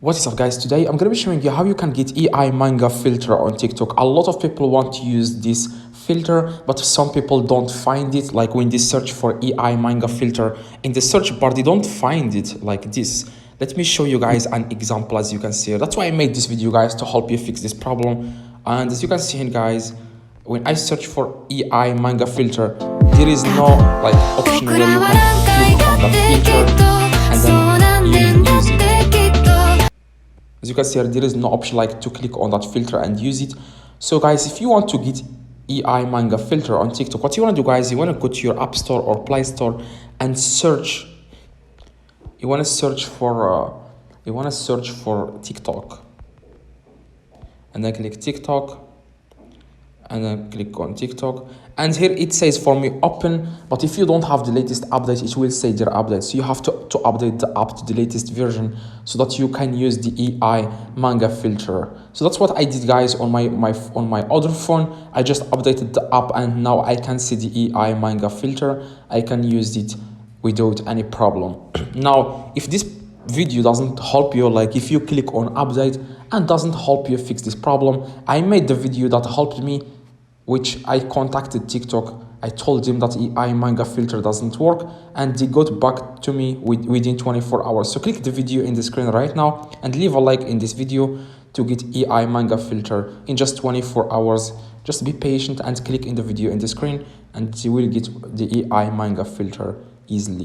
What is up, guys? Today I'm going to be showing you how you can get AI manga filter on TikTok. A lot of people want to use this filter, but some people don't find it. Like when they search for AI manga filter in the search bar, they don't find it like this. Let me show you guys an example. As you can see, that's why I made this video, guys, to help you fix this problem. And as you can see here, guys, when I search for AI manga filter, there is no like option where you can click on the filter and then use it. As you can see here, there is no option like to click on that filter and use it. So guys, if you want to get AI manga filter on TikTok, what you want to do, guys, you want to go to your App Store or Play Store and search. You want to search for TikTok, and then click TikTok, and then click on TikTok, and here it says for me open, but if you don't have the latest update, it will say their update. So you have to update the app to the latest version so that you can use the AI manga filter. So that's what I did, guys, on my other phone. I just updated the app and now I can see the AI manga filter. I can use it without any problem. Now, if this video doesn't help you, like if you click on update and doesn't help you fix this problem, I made the video that helped me, which I contacted TikTok. I told them that AI manga filter doesn't work, and they got back to me within 24 hours. So click the video in the screen right now and leave a like in this video to get AI manga filter in just 24 hours. Just be patient and click in the video in the screen and you will get the AI manga filter easily.